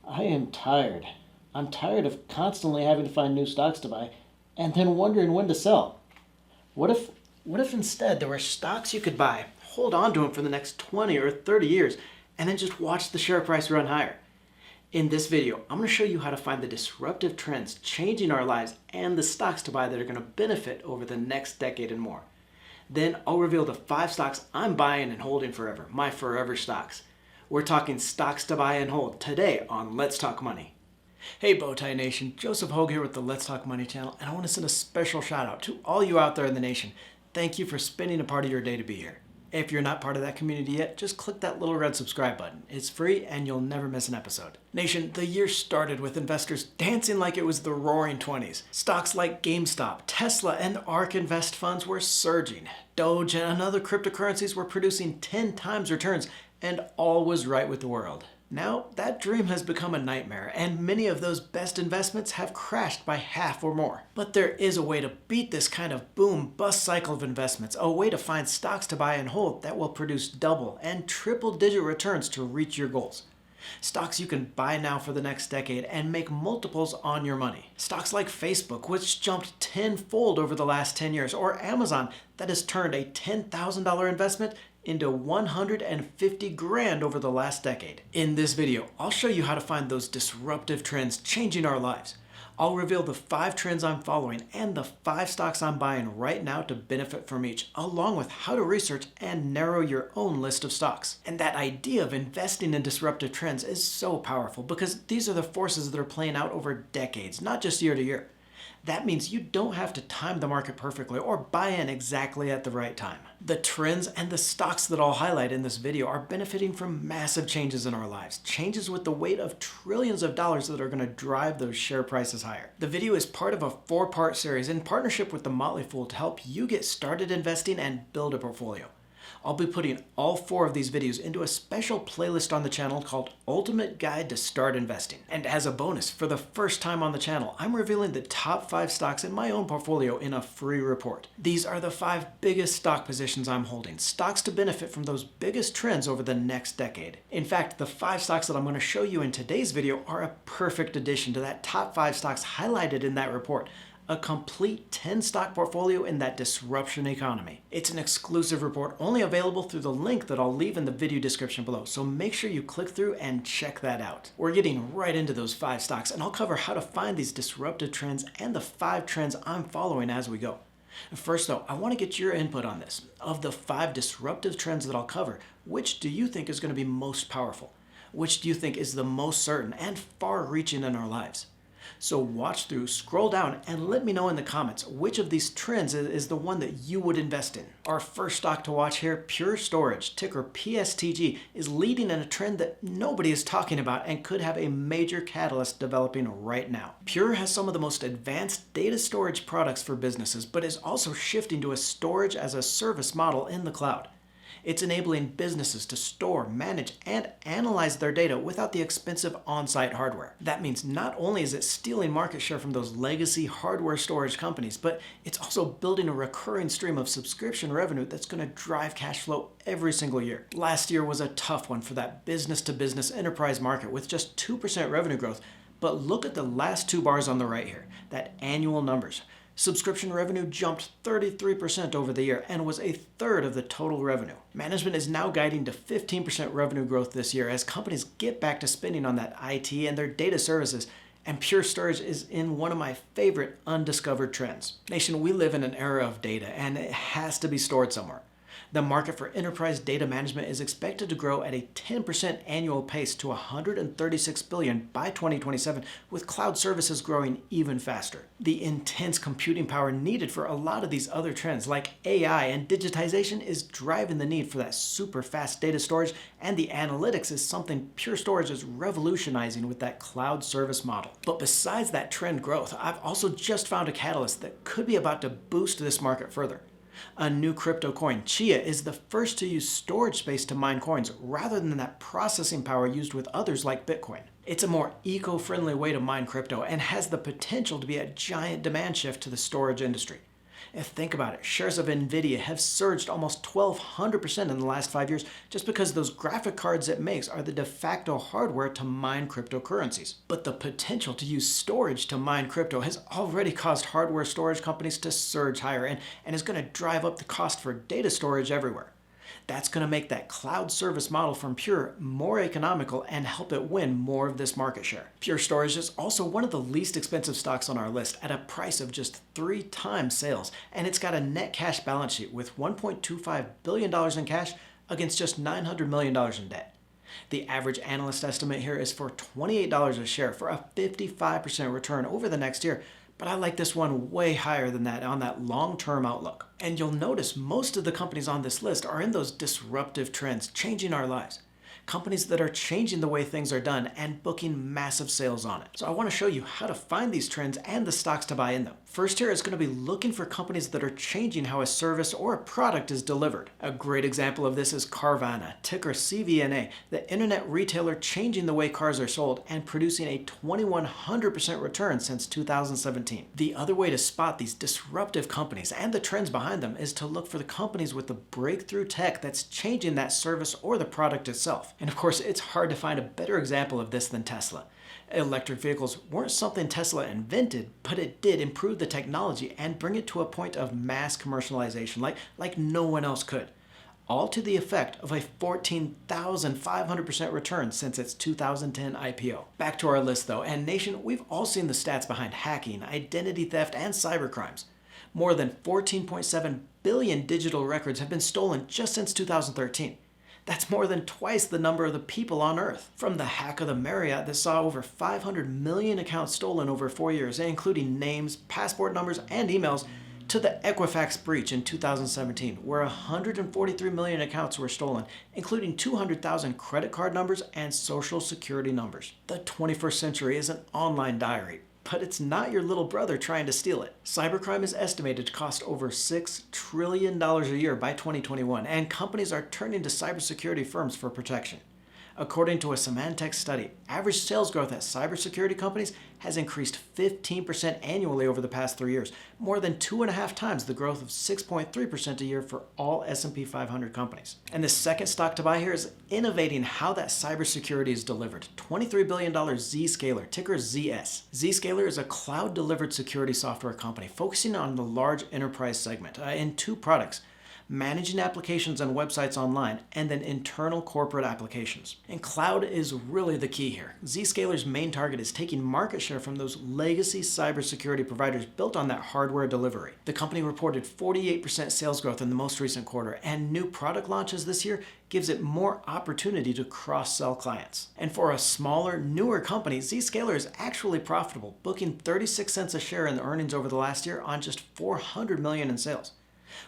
I am tired. I'm tired of constantly having to find new stocks to buy and then wondering when to sell. What if what if instead there were stocks you could buy, hold on to them for the next 20 or 30 years, and then just watch the share price run higher? In this video, I'm going to show you how to find the disruptive trends changing our lives and the stocks to buy that are going to benefit over the next decade and more. Then I'll reveal the 5 stocks I'm buying and holding forever, my forever stocks. We're talking stocks to buy and hold today on Let's Talk Money. Hey Bowtie Nation, Joseph Hogue here with the Let's Talk Money channel, and I want to send a special shout out to all you out there in the nation. Thank you for spending a part of your day to be here. If you're not part of that community yet, just click that little red subscribe button. It's free and you'll never miss an episode. Nation, the year started with investors dancing like it was the roaring 20s. Stocks like GameStop, Tesla, and the ARK Invest funds were surging. Doge and other cryptocurrencies were producing 10 times returns, and all was right with the world. Now, that dream has become a nightmare, and many of those best investments have crashed by half or more. But there is a way to beat this kind of boom-bust cycle of investments, a way to find stocks to buy and hold that will produce double and triple-digit returns to reach your goals. Stocks you can buy now for the next decade and make multiples on your money. Stocks like Facebook, which jumped tenfold over the last 10 years, or Amazon, that has turned a $10,000 investment into 150 grand over the last decade. In this video, I'll show you how to find those disruptive trends changing our lives. I'll reveal the 5 trends I'm following and the 5 stocks I'm buying right now to benefit from each, along with how to research and narrow your own list of stocks. And that idea of investing in disruptive trends is so powerful because these are the forces that are playing out over decades, not just year to year. That means you don't have to time the market perfectly or buy in exactly at the right time. The trends and the stocks that I'll highlight in this video are benefiting from massive changes in our lives, changes with the weight of trillions of dollars that are going to drive those share prices higher. The video is part of a 4-part series in partnership with the Motley Fool to help you get started investing and build a portfolio. I'll be putting all 4 of these videos into a special playlist on the channel called Ultimate Guide to Start Investing. And as a bonus, for the first time on the channel, I'm revealing the top 5 stocks in my own portfolio in a free report. These are the 5 biggest stock positions I'm holding, stocks to benefit from those biggest trends over the next decade. In fact, the 5 stocks that I'm going to show you in today's video are a perfect addition to that top 5 stocks highlighted in that report. A complete 10-stock portfolio in that disruption economy. It's an exclusive report only available through the link that I'll leave in the video description below, so make sure you click through and check that out. We're getting right into those 5 stocks, and I'll cover how to find these disruptive trends and the 5 trends I'm following as we go. First though, I want to get your input on this. Of the 5 disruptive trends that I'll cover, which do you think is going to be most powerful? Which do you think is the most certain and far-reaching in our lives? So watch through, scroll down, and let me know in the comments which of these trends is the one that you would invest in. Our first stock to watch here, Pure Storage, ticker PSTG, is leading in a trend that nobody is talking about and could have a major catalyst developing right now. Pure has some of the most advanced data storage products for businesses, but is also shifting to a storage as a service model in the cloud. It's enabling businesses to store, manage, and analyze their data without the expensive on-site hardware. That means not only is it stealing market share from those legacy hardware storage companies, but it's also building a recurring stream of subscription revenue that's going to drive cash flow every single year. Last year was a tough one for that business-to-business enterprise market with just 2% revenue growth, but look at the last 2 bars on the right here, that annual numbers. Subscription revenue jumped 33% over the year and was a third of the total revenue. Management is now guiding to 15% revenue growth this year as companies get back to spending on that IT and their data services, and Pure Storage is in one of my favorite undiscovered trends. Nation, we live in an era of data and it has to be stored somewhere. The market for enterprise data management is expected to grow at a 10% annual pace to $136 billion by 2027, with cloud services growing even faster. The intense computing power needed for a lot of these other trends like AI and digitization is driving the need for that super fast data storage, and the analytics is something Pure Storage is revolutionizing with that cloud service model. But besides that trend growth, I've also just found a catalyst that could be about to boost this market further. A new crypto coin, Chia, is the first to use storage space to mine coins rather than that processing power used with others like Bitcoin. It's a more eco-friendly way to mine crypto and has the potential to be a giant demand shift to the storage industry. And think about it, shares of Nvidia have surged almost 1,200% in the last 5 years just because those graphic cards it makes are the de facto hardware to mine cryptocurrencies. But the potential to use storage to mine crypto has already caused hardware storage companies to surge higher and is going to drive up the cost for data storage everywhere. That's going to make that cloud service model from Pure more economical and help it win more of this market share. Pure Storage is also one of the least expensive stocks on our list at a price of just 3 times sales, and it's got a net cash balance sheet with $1.25 billion in cash against just $900 million in debt. The average analyst estimate here is for $28 a share for a 55% return over the next year, but I like this one way higher than that on that long-term outlook. And you'll notice most of the companies on this list are in those disruptive trends, changing our lives. Companies that are changing the way things are done and booking massive sales on it. So I want to show you how to find these trends and the stocks to buy in them. First here is going to be looking for companies that are changing how a service or a product is delivered. A great example of this is Carvana, ticker CVNA, the internet retailer changing the way cars are sold and producing a 2,100% return since 2017. The other way to spot these disruptive companies and the trends behind them is to look for the companies with the breakthrough tech that's changing that service or the product itself. And of course, it's hard to find a better example of this than Tesla. Electric vehicles weren't something Tesla invented, but it did improve the technology and bring it to a point of mass commercialization like no one else could. All to the effect of a 14,500% return since its 2010 IPO. Back to our list though, and nation, we've all seen the stats behind hacking, identity theft, and cybercrimes. More than 14.7 billion digital records have been stolen just since 2013. That's more than twice the number of the people on Earth. From the hack of the Marriott that saw over 500 million accounts stolen over 4 years, including names, passport numbers, and emails, to the Equifax breach in 2017, where 143 million accounts were stolen, including 200,000 credit card numbers and social security numbers. The 21st century is an online diary, but it's not your little brother trying to steal it. Cybercrime is estimated to cost over $6 trillion a year by 2021, and companies are turning to cybersecurity firms for protection. According to a Symantec study, average sales growth at cybersecurity companies has increased 15% annually over the past 3 years, more than 2.5 times the growth of 6.3% a year for all S&P 500 companies. And the second stock to buy here is innovating how that cybersecurity is delivered. $23 billion Zscaler, ticker ZS. Zscaler is a cloud-delivered security software company focusing on the large enterprise segment in 2 products: managing applications and websites online, and then internal corporate applications. And cloud is really the key here. Zscaler's main target is taking market share from those legacy cybersecurity providers built on that hardware delivery. The company reported 48% sales growth in the most recent quarter, and new product launches this year gives it more opportunity to cross-sell clients. And for a smaller, newer company, Zscaler is actually profitable, booking 36 cents a share in the earnings over the last year on just $400 million in sales.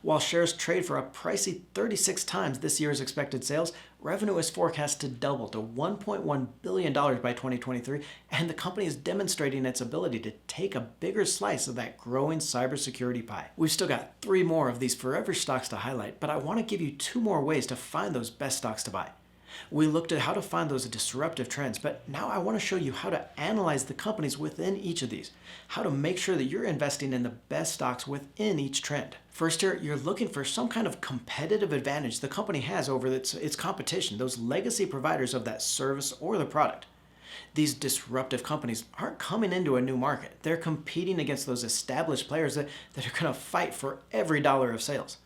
While shares trade for a pricey 36 times this year's expected sales, revenue is forecast to double to $1.1 billion by 2023, and the company is demonstrating its ability to take a bigger slice of that growing cybersecurity pie. We've still got 3 more of these forever stocks to highlight, but I want to give you 2 more ways to find those best stocks to buy. We looked at how to find those disruptive trends, but now I want to show you how to analyze the companies within each of these, how to make sure that you're investing in the best stocks within each trend. First here, you're looking for some kind of competitive advantage the company has over its competition, those legacy providers of that service or the product. These disruptive companies aren't coming into a new market. They're competing against those established players that are going to fight for every dollar of sales.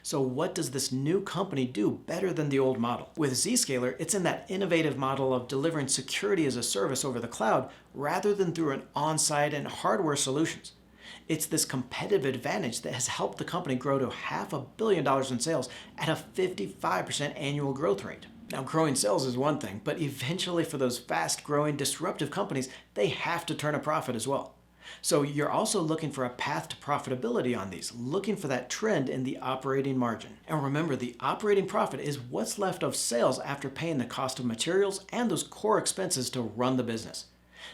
So what does this new company do better than the old model? With Zscaler, it's in that innovative model of delivering security as a service over the cloud rather than through an on-site and hardware solutions. It's this competitive advantage that has helped the company grow to $500 million in sales at a 55% annual growth rate. Now, growing sales is one thing, but eventually for those fast-growing, disruptive companies, they have to turn a profit as well. So you're also looking for a path to profitability on these, looking for that trend in the operating margin. And remember, the operating profit is what's left of sales after paying the cost of materials and those core expenses to run the business.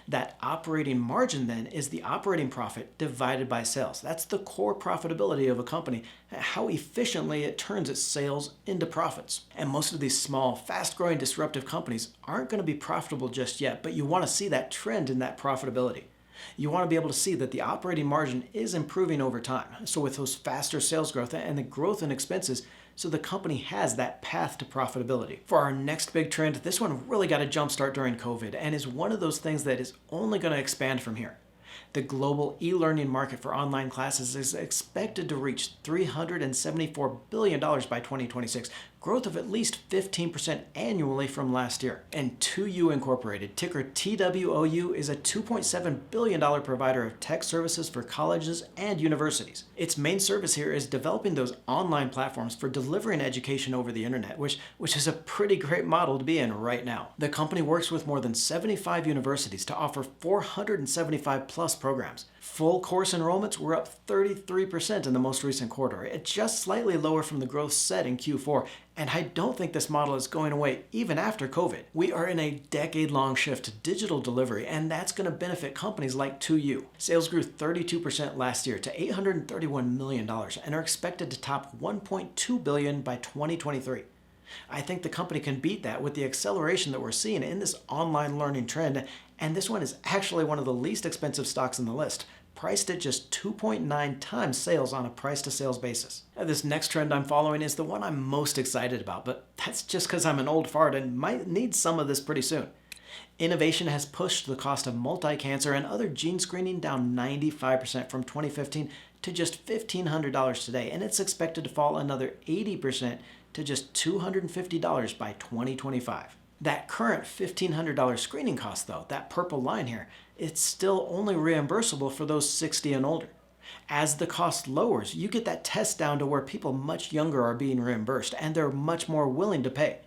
That operating margin then is the operating profit divided by sales. That's the core profitability of a company, how efficiently it turns its sales into profits. And most of these small, fast-growing, disruptive companies aren't going to be profitable just yet, but you want to see that trend in that profitability. You want to be able to see that the operating margin is improving over time. So with those faster sales growth and the growth in expenses, so the company has that path to profitability. For our next big trend, this one really got a jump start during COVID and is one of those things that is only going to expand from here. The global e-learning market for online classes is expected to reach $374 billion by 2026, growth of at least 15% annually from last year. And 2U Incorporated, ticker TWOU, is a $2.7 billion provider of tech services for colleges and universities. Its main service here is developing those online platforms for delivering education over the internet, which is a pretty great model to be in right now. The company works with more than 75 universities to offer 475 plus programs. Full course enrollments were up 33% in the most recent quarter. It's just slightly lower from the growth set in Q4, and I don't think this model is going away even after COVID. We are in a decade-long shift to digital delivery, and that's going to benefit companies like 2U. Sales grew 32% last year to $831 million and are expected to top $1.2 billion by 2023. I think the company can beat that with the acceleration that we're seeing in this online learning trend, and this one is actually one of the least expensive stocks on the list, priced at just 2.9 times sales on a price-to-sales basis. Now, this next trend I'm following is the one I'm most excited about, but that's just because I'm an old fart and might need some of this pretty soon. Innovation has pushed the cost of multi-cancer and other gene screening down 95% from 2015 to just $1,500 today, and it's expected to fall another 80% to just $250 by 2025. That current $1,500 screening cost, though, that purple line here, it's still only reimbursable for those 60 and older. As the cost lowers, you get that test down to where people much younger are being reimbursed, and they're much more willing to pay.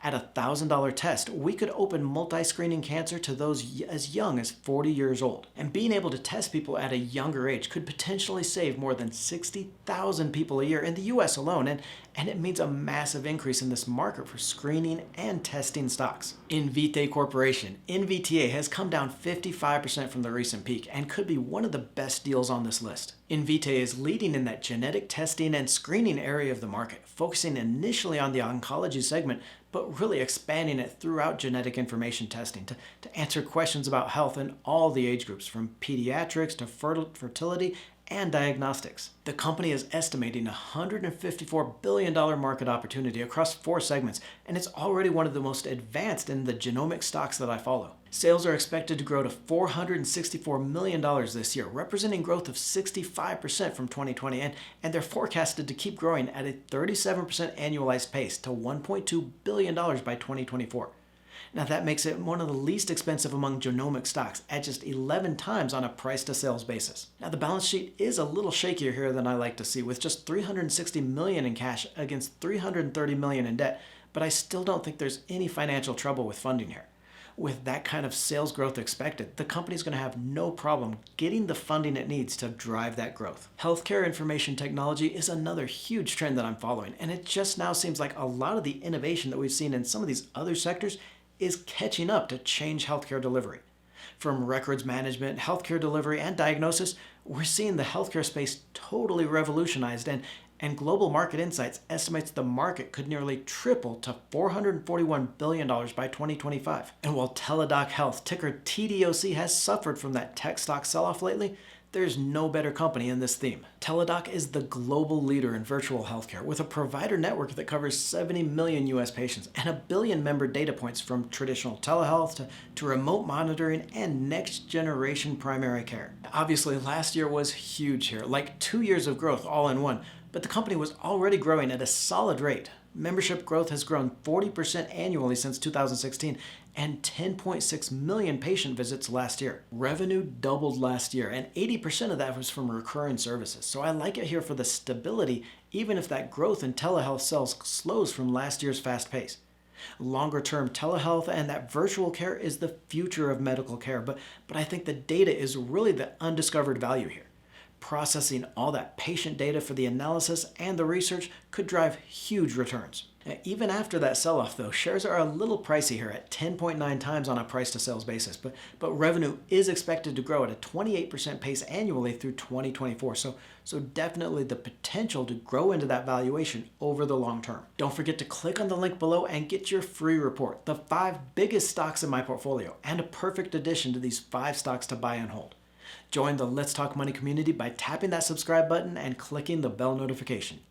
At a $1,000 test, we could open multi-screening cancer to those as young as 40 years old. And being able to test people at a younger age could potentially save more than 60,000 people a year in the US alone, and it means a massive increase in this market for screening and testing stocks. Invitae Corporation, NVTA, has come down 55% from the recent peak and could be one of the best deals on this list. Invitae is leading in that genetic testing and screening area of the market, focusing initially on the oncology segment, but really expanding it throughout genetic information testing to answer questions about health in all the age groups, from pediatrics to fertility and diagnostics. The company is estimating a $154 billion market opportunity across 4 segments, and it's already one of the most advanced in the genomic stocks that I follow. Sales are expected to grow to $464 million this year, representing growth of 65% from 2020, and they're forecasted to keep growing at a 37% annualized pace to $1.2 billion by 2024. Now that makes it one of the least expensive among genomic stocks at just 11 times on a price-to-sales basis. Now the balance sheet is a little shakier here than I like to see, with just $360 million in cash against $330 million in debt, but I still don't think there's any financial trouble with funding here. With that kind of sales growth expected, the company's going to have no problem getting the funding it needs to drive that growth. Healthcare information technology is another huge trend that I'm following, and it just now seems like a lot of the innovation that we've seen in some of these other sectors is catching up to change healthcare delivery. From records management, healthcare delivery, and diagnosis, we're seeing the healthcare space totally revolutionized, and Global Market Insights estimates the market could nearly triple to $441 billion by 2025. And while Teladoc Health, ticker TDOC, has suffered from that tech stock sell-off lately, there's no better company in this theme. Teladoc is the global leader in virtual healthcare, with a provider network that covers 70 million US patients and 1 billion member data points, from traditional telehealth to remote monitoring and next-generation primary care. Obviously, last year was huge here, like 2 years of growth all in one, but the company was already growing at a solid rate. Membership growth has grown 40% annually since 2016 and 10.6 million patient visits last year. Revenue doubled last year, and 80% of that was from recurring services. So I like it here for the stability, even if that growth in telehealth sales slows from last year's fast pace. Longer term, telehealth and that virtual care is the future of medical care, but I think the data is really the undiscovered value here. Processing all that patient data for the analysis and the research could drive huge returns. Even after that sell-off, though, shares are a little pricey here at 10.9 times on a price-to-sales basis, but revenue is expected to grow at a 28% pace annually through 2024, so definitely the potential to grow into that valuation over the long term. Don't forget to click on the link below and get your free report, the 5 biggest stocks in my portfolio, and a perfect addition to these 5 stocks to buy and hold. Join the Let's Talk Money community by tapping that subscribe button and clicking the bell notification.